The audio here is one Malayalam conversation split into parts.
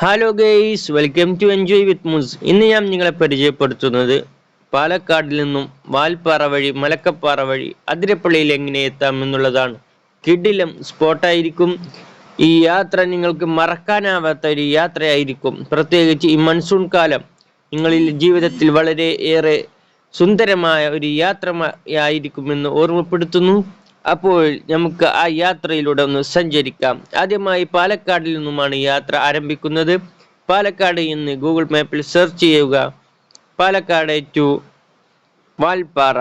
Hello guys, welcome to enjoy with Mus. ഇന്ന് ഞാൻ നിങ്ങളെ പരിചയപ്പെടുത്തുന്നത് പാലക്കാടിൽ നിന്നും വാൽപ്പാറ വഴി മലക്കപ്പാറ വഴി അതിരപ്പള്ളിയിൽ എങ്ങനെ എത്താം എന്നുള്ളതാണ്. കിടിലം സ്പോട്ടായിരിക്കും. ഈ യാത്ര നിങ്ങൾക്ക് മറക്കാനാവാത്ത ഒരു യാത്രയായിരിക്കും. പ്രത്യേകിച്ച് ഈ മൺസൂൺ കാലം നിങ്ങളിൽ ജീവിതത്തിൽ വളരെ ഏറെ സുന്ദരമായ ഒരു യാത്രയായിരിക്കുമെന്ന് ഓർമ്മപ്പെടുത്തുന്നു. അപ്പോൾ നമുക്ക് ആ യാത്രയിലൂടെ ഒന്ന് സഞ്ചരിക്കാം. ആദ്യമായി പാലക്കാടിൽ നിന്നുമാണ് യാത്ര ആരംഭിക്കുന്നത്. പാലക്കാട് എന്ന് ഗൂഗിൾ മാപ്പിൽ സെർച്ച് ചെയ്യുക. പാലക്കാട് ടു വാൽപ്പാറ.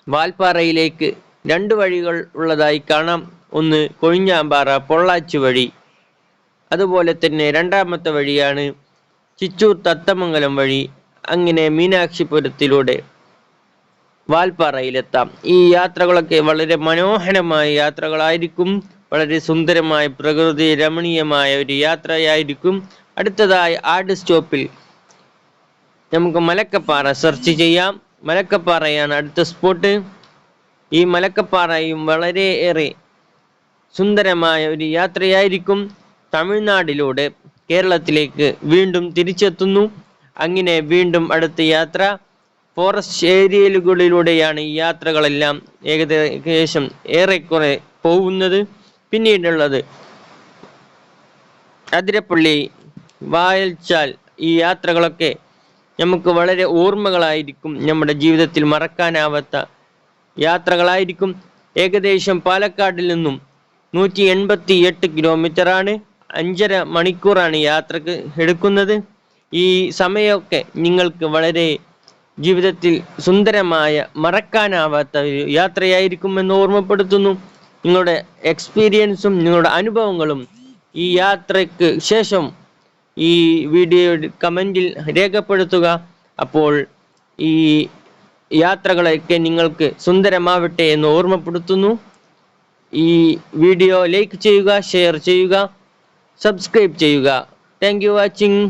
വാൽപ്പാറയിലേക്ക് രണ്ട് വഴികൾ ഉള്ളതായി കാണാം. ഒന്ന് കൊഴിഞ്ഞാമ്പാറ പൊള്ളാച്ചി വഴി, അതുപോലെ തന്നെ രണ്ടാമത്തെ വഴിയാണ് ചിറ്റൂർ തത്തമംഗലം വഴി. അങ്ങനെ മീനാക്ഷിപുരത്തിലൂടെ വാൽപ്പാറയിലെത്താം. ഈ യാത്രകളൊക്കെ വളരെ മനോഹരമായ യാത്രകളായിരിക്കും. വളരെ സുന്ദരമായ പ്രകൃതി രമണീയമായ ഒരു യാത്രയായിരിക്കും. അടുത്തതായി ആഡ് സ്റ്റോപ്പിൽ നമുക്ക് മലക്കപ്പാറ സെർച്ച് ചെയ്യാം. മലക്കപ്പാറയാണ് അടുത്ത സ്പോട്ട്. ഈ മലക്കപ്പാറയും വളരെ ഏറെ സുന്ദരമായ ഒരു യാത്രയായിരിക്കും. തമിഴ്നാടിലൂടെ കേരളത്തിലേക്ക് വീണ്ടും തിരിച്ചെത്തുന്നു. അങ്ങനെ വീണ്ടും അടുത്ത യാത്ര ഫോറസ്റ്റ് ഏരിയകളിലൂടെയാണ് ഈ യാത്രകളെല്ലാം ഏകദേശം ഏറെക്കുറെ പോകുന്നത്. പിന്നീടുള്ളത് അതിരപ്പള്ളി, വായൽച്ചാൽ. ഈ യാത്രകളൊക്കെ നമുക്ക് വളരെ ഓർമ്മകളായിരിക്കും. നമ്മുടെ ജീവിതത്തിൽ മറക്കാനാവാത്ത യാത്രകളായിരിക്കും. ഏകദേശം പാലക്കാടിൽ നിന്നും 188 കിലോമീറ്ററാണ്. 5.5 മണിക്കൂറാണ് യാത്രക്ക് എടുക്കുന്നത്. ഈ സമയമൊക്കെ നിങ്ങൾക്ക് വളരെ ജീവിതത്തിൽ സുന്ദരമായ മറക്കാനാവാത്ത ഒരു യാത്രയായിരിക്കുമെന്ന് ഓർമ്മപ്പെടുത്തുന്നു. നിങ്ങളുടെ എക്സ്പീരിയൻസും നിങ്ങളുടെ അനുഭവങ്ങളും ഈ യാത്രയ്ക്ക് ശേഷം ഈ വീഡിയോയുടെ കമൻറ്റിൽ രേഖപ്പെടുത്തുക. അപ്പോൾ ഈ യാത്രകളൊക്കെ നിങ്ങൾക്ക് സുന്ദരമാവട്ടെ എന്ന് ഓർമ്മപ്പെടുത്തുന്നു. ഈ വീഡിയോ ലൈക്ക് ചെയ്യുക, ഷെയർ ചെയ്യുക, സബ്സ്ക്രൈബ് ചെയ്യുക. Thank you watching.